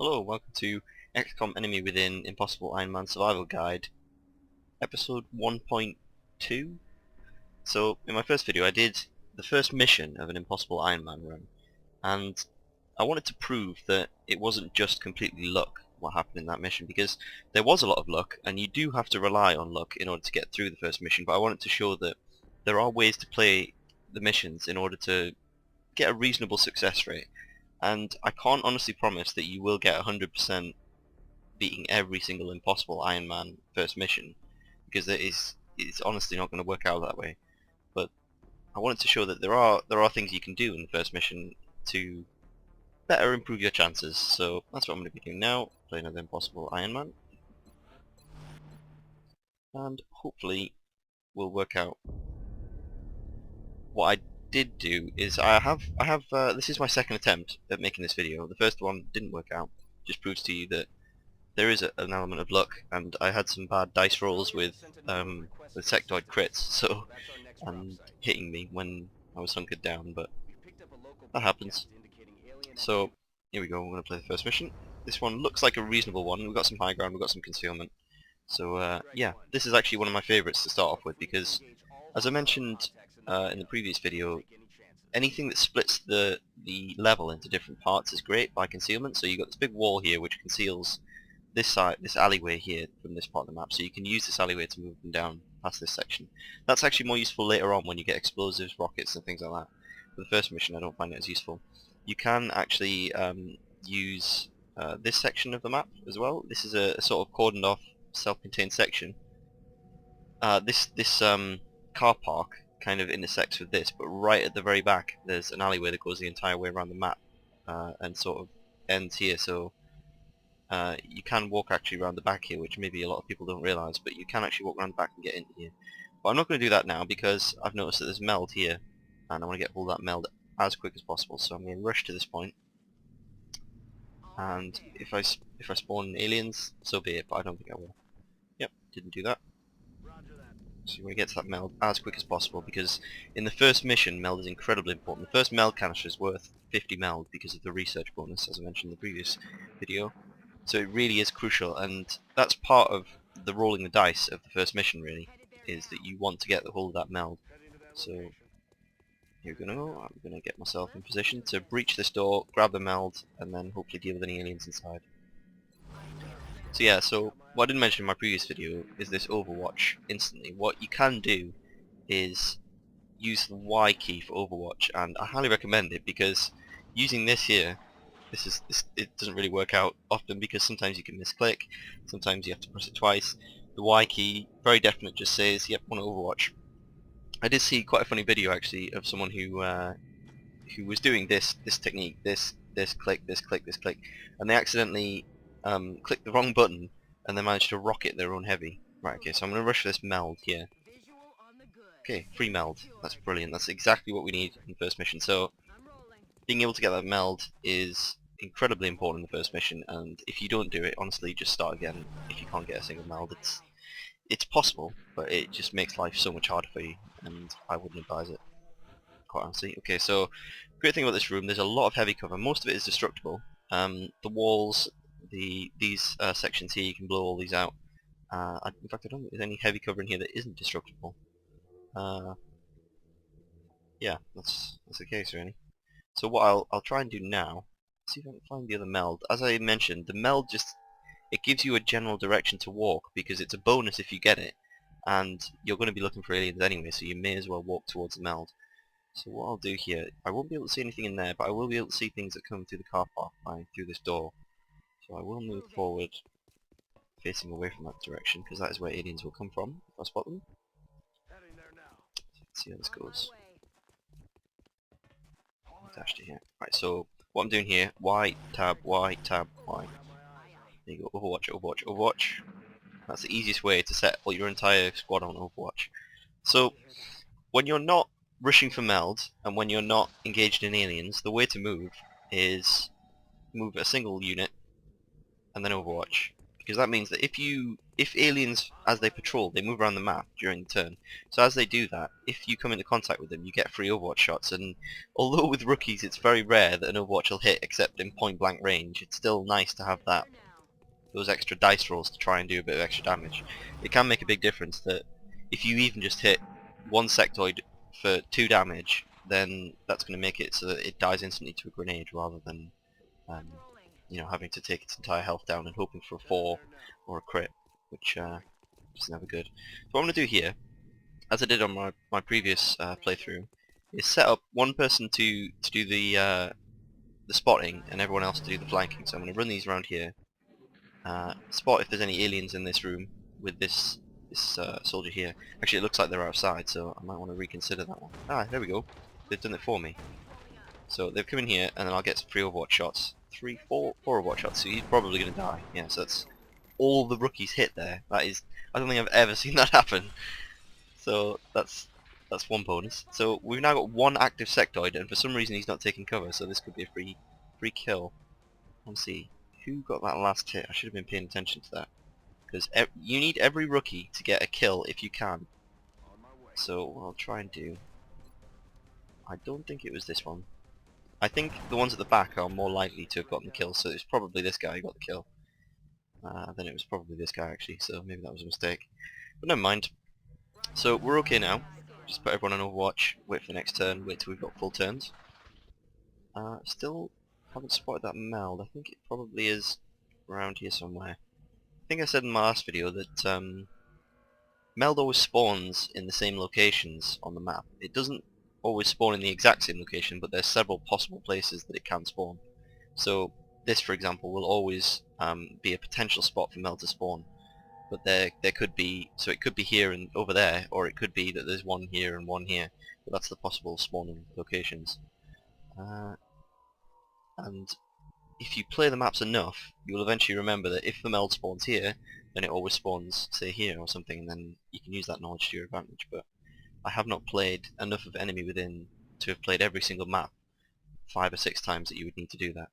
Hello, welcome to XCOM Enemy Within Impossible Ironman Survival Guide, episode 1.2. So, in my first video I did the first mission of an Impossible Ironman run, and I wanted to prove that it wasn't just completely luck what happened in that mission, because there was a lot of luck, and you do have to rely on luck in order to get through the first mission, but I wanted to show that there are ways to play the missions in order to get a reasonable success rate. And I can't honestly promise that you will get 100% beating every single Impossible Ironman first mission, because it's honestly not going to work out that way. But I wanted to show that there are things you can do in the first mission to better improve your chances. So that's what I'm going to be doing now, play another Impossible Ironman, and hopefully we'll work out. What I did do is I have this is my second attempt at making this video. The first one didn't work out. Just proves to you that there is an element of luck, and I had some bad dice rolls with sectoid crits, so and hitting me when I was hunkered down, but that happens. So here we go. We're going to play the first mission. This one looks like a reasonable one. We've got some high ground, we've got some concealment. So yeah, this is actually one of my favourites to start off with, because as I mentioned in the previous video, anything that splits the level into different parts is great by concealment. So you've got this big wall here which conceals this side, this alleyway here from this part of the map, so you can use this alleyway to move them down past this section. That's actually more useful later on when you get explosives, rockets and things like that. For the first mission I don't find it as useful. You can actually use this section of the map as well. This is a sort of cordoned off, self-contained section. This car park kind of intersects with this, but right at the very back there's an alleyway that goes the entire way around the map and sort of ends here, so you can walk actually around the back here, which maybe a lot of people don't realise, but you can actually walk around the back and get into here. But I'm not going to do that now because I've noticed that there's meld here, and I want to get all that meld as quick as possible, so I'm going to rush to this point. And if I spawn aliens, so be it, but I don't think I will. Yep, didn't do that. So you want to get to that meld as quick as possible, because in the first mission meld is incredibly important. The first meld canister is worth 50 meld because of the research bonus, as I mentioned in the previous video. So it really is crucial, and that's part of the rolling the dice of the first mission really, is that you want to get the hold of that meld. So here we go. I'm going to get myself in position to breach this door, grab the meld, and then hopefully deal with any aliens inside. So yeah, so what I didn't mention in my previous video is this Overwatch instantly. What you can do is use the Y key for Overwatch, and I highly recommend it, because using this here, it doesn't really work out often, because sometimes you can misclick, sometimes you have to press it twice. The Y key, very definite, just says, yep, want to Overwatch. I did see quite a funny video actually of someone who was doing this technique, this click, this click, this click, and they accidentally clicked the wrong button and they managed to rocket their own heavy. Right, okay, so I'm going to rush for this meld here. Okay, free meld. That's brilliant. That's exactly what we need in the first mission. So being able to get that meld is incredibly important in the first mission, and if you don't do it, honestly, just start again if you can't get a single meld. It's possible, but it just makes life so much harder for you, and I wouldn't advise it, quite honestly. Okay, so great thing about this room, there's a lot of heavy cover. Most of it is destructible. The walls, these sections here, you can blow all these out. In fact, I don't think there's any heavy cover in here that isn't destructible. Yeah, that's the case really. So what I'll try and do now, see if I can find the other meld. As I mentioned, the meld it gives you a general direction to walk, because it's a bonus if you get it, and you're going to be looking for aliens anyway, so you may as well walk towards the meld. So what I'll do here, I won't be able to see anything in there, but I will be able to see things that come through the car park through this door. So I will move forward, facing away from that direction, because that is where aliens will come from if I spot them. Let's see how this goes. Dash to here. Right, so what I'm doing here, Y, tab, Y, tab, Y. There you go, Overwatch, Overwatch, Overwatch. That's the easiest way to set all your entire squad on Overwatch. So when you're not rushing for meld, and when you're not engaged in aliens, the way to move is move a single unit and then Overwatch. because that means that if aliens, as they patrol, they move around the map during the turn. So as they do that, if you come into contact with them, you get free Overwatch shots. And although with rookies it's very rare that an Overwatch will hit except in point blank range, it's still nice to have those extra dice rolls to try and do a bit of extra damage. It can make a big difference that if you even just hit one sectoid for 2 damage, then that's going to make it so that it dies instantly to a grenade rather than um, having to take its entire health down and hoping for a 4 or a crit, which is never good. So what I'm going to do here, as I did on my previous playthrough, is set up one person to do the spotting and everyone else to do the flanking. So I'm going to run these around here, spot if there's any aliens in this room with this soldier here. Actually, it looks like they're outside, so I might want to reconsider that one. Ah, there we go. They've done it for me. So they've come in here, and then I'll get some free Overwatch shots. 4 Overwatch shots, so he's probably going to die. Yeah, so that's all the rookies hit there. That is, I don't think I've ever seen that happen. So that's one bonus. So we've now got 1 active sectoid, and for some reason he's not taking cover, so this could be a free kill. Let's see. Who got that last hit? I should have been paying attention to that. Because you need every rookie to get a kill if you can. So what I'll try and do... I don't think it was this one. I think the ones at the back are more likely to have gotten the kill, so it's probably this guy who got the kill. Then it was probably this guy actually, so maybe that was a mistake. But never mind. So we're okay now. Just put everyone on Overwatch, wait for the next turn, wait till we've got full turns. Still haven't spotted that meld. I think it probably is around here somewhere. I think I said in my last video that meld always spawns in the same locations on the map. It doesn't always spawn in the exact same location, but there's several possible places that it can spawn. So this, for example, will always be a potential spot for meld to spawn. But there could be, so it could be here and over there, or it could be that there's one here and one here. But that's the possible spawning locations. And if you play the maps enough, you'll eventually remember that if the meld spawns here, then it always spawns, say, here or something, and then you can use that knowledge to your advantage. But I have not played enough of Enemy Within to have played every single map 5 or 6 times that you would need to do that.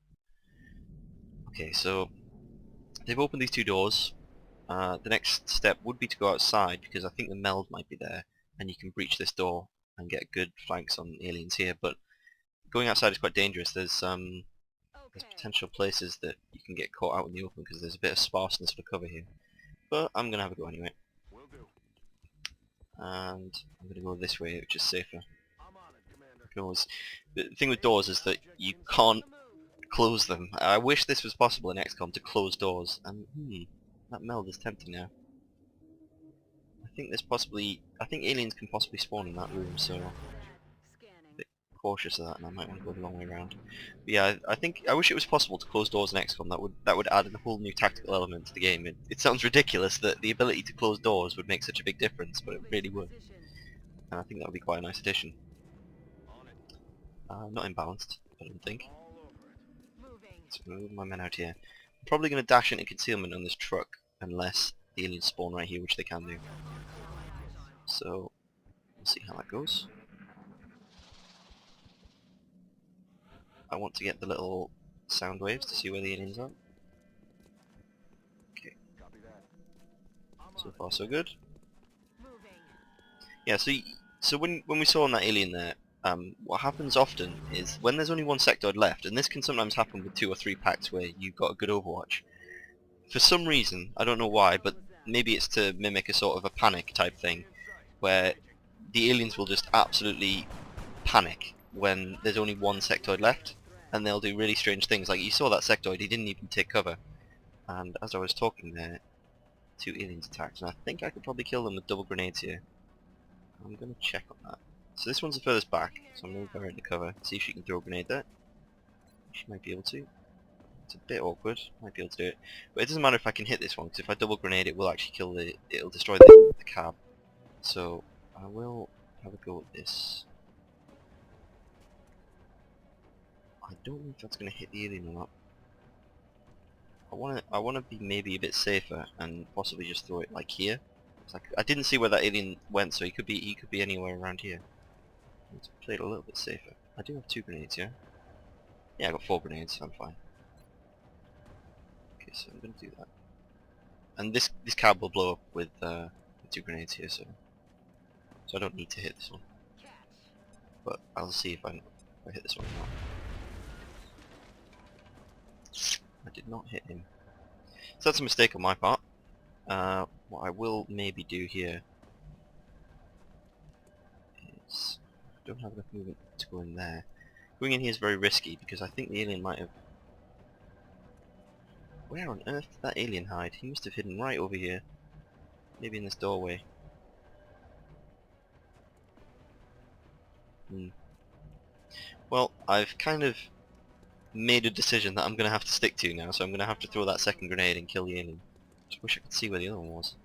Okay, so they've opened these 2 doors. The next step would be to go outside, because I think the meld might be there, and you can breach this door and get good flanks on aliens here. But going outside is quite dangerous. There's potential places that you can get caught out in the open because there's a bit of sparseness for cover here. But I'm going to have a go anyway. And I'm going to go this way, which is safer. Because the thing with doors is that you can't close them. I wish this was possible in XCOM to close doors. And that meld is tempting now. I think aliens can possibly spawn in that room, so cautious of that, and I might want to go the long way around. But yeah, I wish it was possible to close doors in XCOM. That would add a whole new tactical element to the game. It sounds ridiculous that the ability to close doors would make such a big difference, but it really would. And I think that would be quite a nice addition. Not imbalanced, I don't think. So move my men out here. I'm probably going to dash into concealment on this truck unless the aliens spawn right here, which they can do. So we'll see how that goes. I want to get the little sound waves to see where the aliens are. Okay. So far so good. Yeah, so when we saw on that alien there, what happens often is when there's only 1 sectoid left, and this can sometimes happen with 2 or 3 packs where you've got a good Overwatch. For some reason, I don't know why, but maybe it's to mimic a sort of a panic type thing, where the aliens will just absolutely panic when there's only 1 sectoid left, and they'll do really strange things. Like you saw that sectoid, he didn't even take cover, and as I was talking there, 2 aliens attacked, and I think I could probably kill them with double grenades here. I'm going to check on that. So this one's the furthest back, so I'm going to go into cover, see if she can throw a grenade there. She might be able to. It's a bit awkward, might be able to do it. But it doesn't matter if I can hit this one, because if I double grenade it will actually kill it'll destroy the cab. So I will have a go at this. I don't know if that's going to hit the alien or not. I wanna be maybe a bit safer and possibly just throw it like here. I didn't see where that alien went, so he could be anywhere around here. Let's play it a little bit safer. I do have 2 grenades, yeah? Yeah, I got 4 grenades, so I'm fine. Okay, so I'm gonna do that. And this cab will blow up with 2 grenades here, so I don't need to hit this one. But I'll see if I hit this one or not. I did not hit him. So that's a mistake on my part. What I will maybe do here is... I don't have enough movement to go in there. Going in here is very risky because I think the alien might have... Where on earth did that alien hide? He must have hidden right over here. Maybe in this doorway. Well, I've kind of made a decision that I'm going to have to stick to now, so I'm going to have to throw that second grenade and kill the alien. Just wish I could see where the other one was.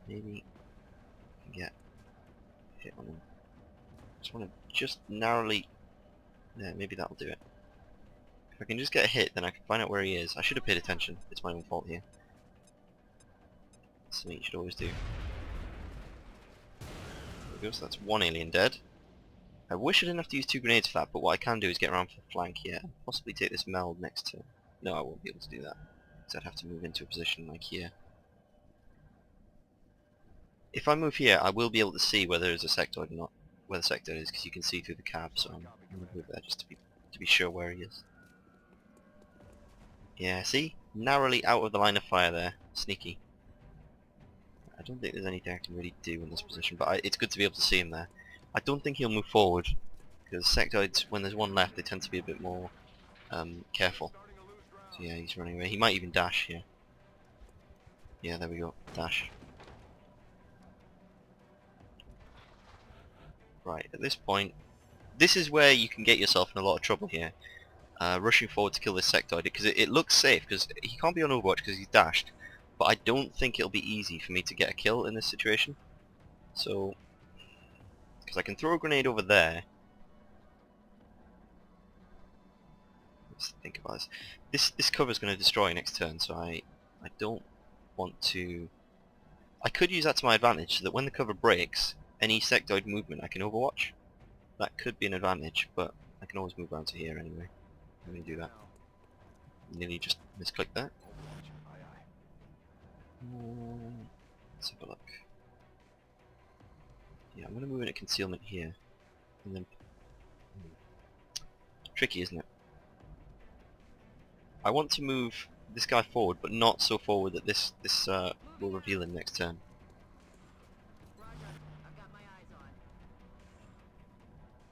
Maybe I can get a hit on him. Just want to just narrowly... Yeah, maybe that'll do it. If I can just get a hit, then I can find out where he is. I should have paid attention. It's my own fault here. That's something you should always do. There we go, so that's one alien dead. I wish I didn't have to use 2 grenades for that, but what I can do is get around for the flank here and possibly take this meld next to... No, I won't be able to do that, because I'd have to move into a position like here. If I move here, I will be able to see whether there's a sectoid or not, where the sectoid is, because you can see through the cab, so I'm going to move there just to be sure where he is. Yeah, see? Narrowly out of the line of fire there. Sneaky. I don't think there's anything I can really do in this position, but it's good to be able to see him there. I don't think he'll move forward, because sectoids, when there's one left, they tend to be a bit more careful. So yeah, he's running away. He might even dash here. Yeah, there we go. Dash. Right, at this point, this is where you can get yourself in a lot of trouble here. Rushing forward to kill this sectoid, because it looks safe, because he can't be on Overwatch because he's dashed. But I don't think it'll be easy for me to get a kill in this situation. So, because I can throw a grenade over there. Let's think about this. This cover is going to destroy next turn, so I don't want to... I could use that to my advantage, so that when the cover breaks, any sectoid movement I can Overwatch. That could be an advantage, but I can always move around to here anyway. I'm going to do that. Nearly just misclicked that. Let's have a look. Yeah, I'm going to move into concealment here. And then... Tricky, isn't it? I want to move this guy forward, but not so forward that this will reveal him next turn.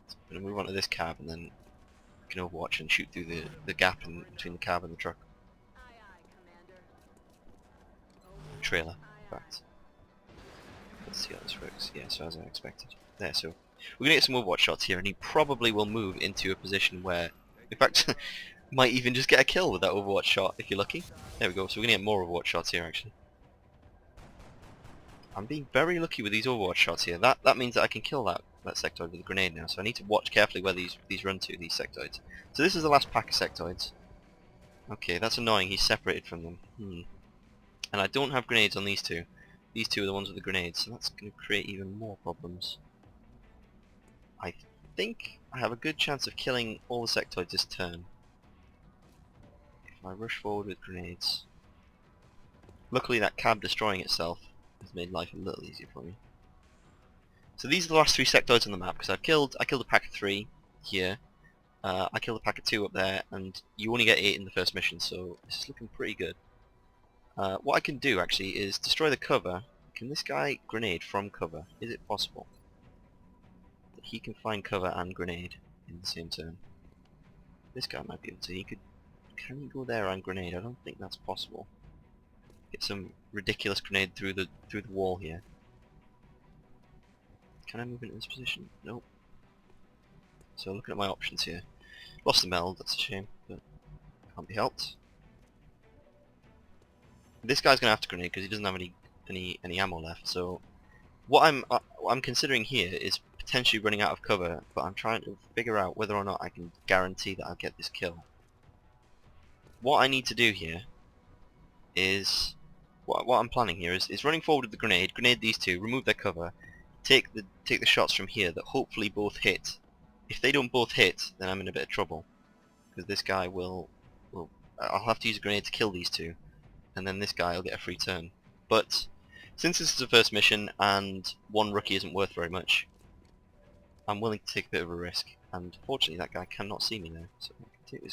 So I'm going to move on to this cab and then I can Overwatch and shoot through the gap between the cab and the truck. Trailer, in fact. Let's see how this works. Yeah, so as I expected. There, so we're going to get some Overwatch shots here, and he probably will move into a position where, in fact, might even just get a kill with that Overwatch shot if you're lucky. There we go, so we're going to get more Overwatch shots here actually. I'm being very lucky with these Overwatch shots here. That means that I can kill that sectoid with a grenade now, so I need to watch carefully where these run to, these sectoids. So this is the last pack of sectoids. Okay, that's annoying, he's separated from them. And I don't have grenades on these two. These two are the ones with the grenades, so that's going to create even more problems. I think I have a good chance of killing all the sectoids this turn. If I rush forward with grenades. Luckily that cab destroying itself has made life a little easier for me. So these are the last 3 sectoids on the map, because I killed a pack of 3 here. I killed a pack of 2 up there, and you only get 8 in the first mission, so this is looking pretty good. What I can do actually is destroy the cover. Can this guy grenade from cover? Is it possible that he can find cover and grenade in the same turn? This guy might be able to. Can he go there and grenade? I don't think that's possible. Get some ridiculous grenade through the wall here. Can I move into this position? Nope. So looking at my options here. Lost the meld, that's a shame, but can't be helped. This guy's gonna have to grenade because he doesn't have any ammo left. So what I'm considering here is potentially running out of cover, but I'm trying to figure out whether or not I can guarantee that I'll get this kill. What I need to do here is what I'm planning here is running forward with the grenade these two, remove their cover, take the shots from here that hopefully both hit. If they don't both hit, then I'm in a bit of trouble because this guy will I'll have to use a grenade to kill these two. and then this guy will get a free turn. But since this is the first mission and one rookie isn't worth very much, I'm willing to take a bit of a risk. And fortunately that guy cannot see me now, so I can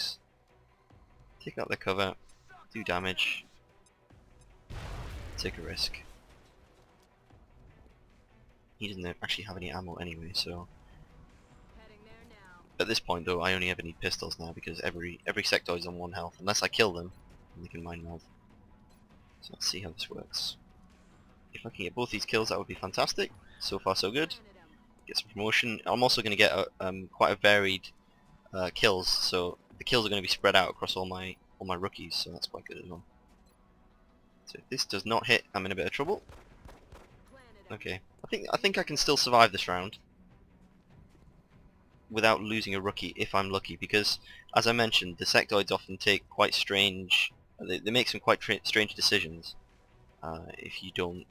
take out their cover, do damage, take a risk. He doesn't actually have any ammo anyway, so at this point though I only ever need pistols now because every sectoid is on 1 health unless I kill them and they can mind meld. So let's see how this works. If I can get both these kills that would be fantastic. So far so good. Get some promotion. I'm also going to get quite a varied kills, so the kills are going to be spread out across all my rookies, so that's quite good as well. So if this does not hit, I'm in a bit of trouble. Okay, I think I can still survive this round without losing a rookie if I'm lucky, because as I mentioned, the sectoids often take quite strange. They make some quite strange decisions if you don't,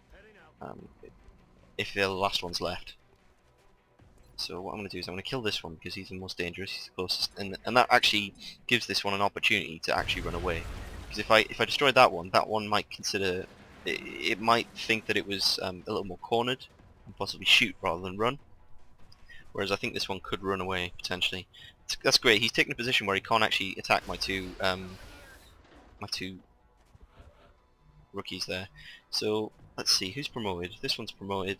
if they're the last ones left. So what I'm going to do is I'm going to kill this one because he's the most dangerous, he's the closest, and that actually gives this one an opportunity to actually run away. Because if I destroyed that one might consider, it might think that it was a little more cornered and possibly shoot rather than run. Whereas I think this one could run away potentially. That's great. He's taken a position where he can't actually attack my two rookies there. So let's see who's promoted. This one's promoted.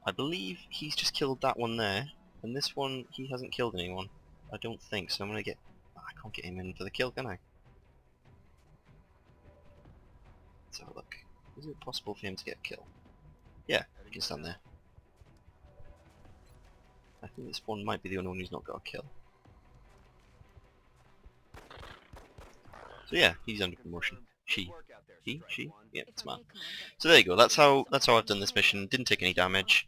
I believe he's just killed that one there, and this one he hasn't killed anyone. I don't think so. I'm gonna get. I can't get him in for the kill, can I? Let's have a look. Is it possible for him to get a kill? Yeah, he can stand there. I think this one might be the only one who's not got a kill. So yeah, he's under promotion. She? Yeah, it's man. So there you go. That's how I've done this mission. Didn't take any damage.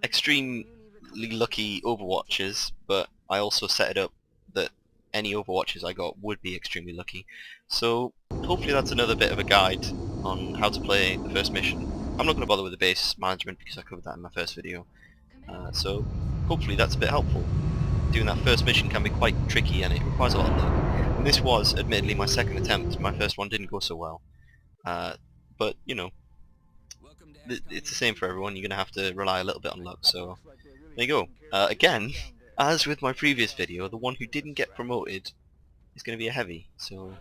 Extremely lucky overwatches, but I also set it up that any overwatches I got would be extremely lucky. So hopefully that's another bit of a guide on how to play the first mission. I'm not going to bother with the base management because I covered that in my first video. So hopefully that's a bit helpful. Doing that first mission can be quite tricky and it requires a lot of luck. And this was admittedly my second attempt. My first one didn't go so well. But you know, it's the same for everyone. You're going to have to rely a little bit on luck. So there you go. Again, as with my previous video, the one who didn't get promoted is going to be a heavy. So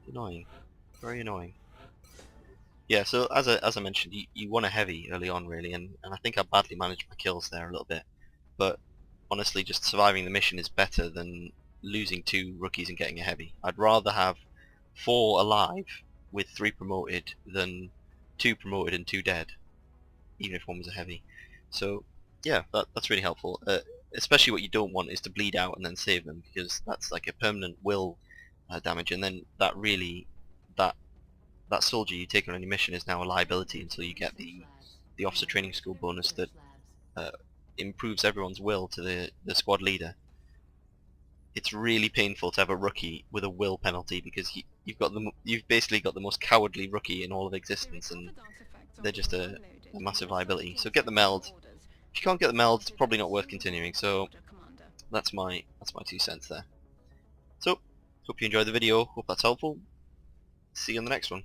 annoying, very annoying. Yeah, so as I mentioned, you want a heavy early on really, and I think I badly managed my kills there a little bit. But honestly, just surviving the mission is better than losing 2 rookies and getting a heavy. I'd rather have 4 alive with 3 promoted than 2 promoted and 2 dead, even if one was a heavy. So yeah, that's really helpful. Especially what you don't want is to bleed out and then save them, because that's like a permanent will damage, and then that really that soldier you take on any mission is now a liability until you get the officer training school bonus that improves everyone's will to the squad leader. It's really painful to have a rookie with a will penalty because you've basically got the most cowardly rookie in all of existence, and they're just a massive liability. So get the meld. If you can't get the meld, it's probably not worth continuing. So that's my 2 cents there. So hope you enjoyed the video. Hope that's helpful. See you on the next one.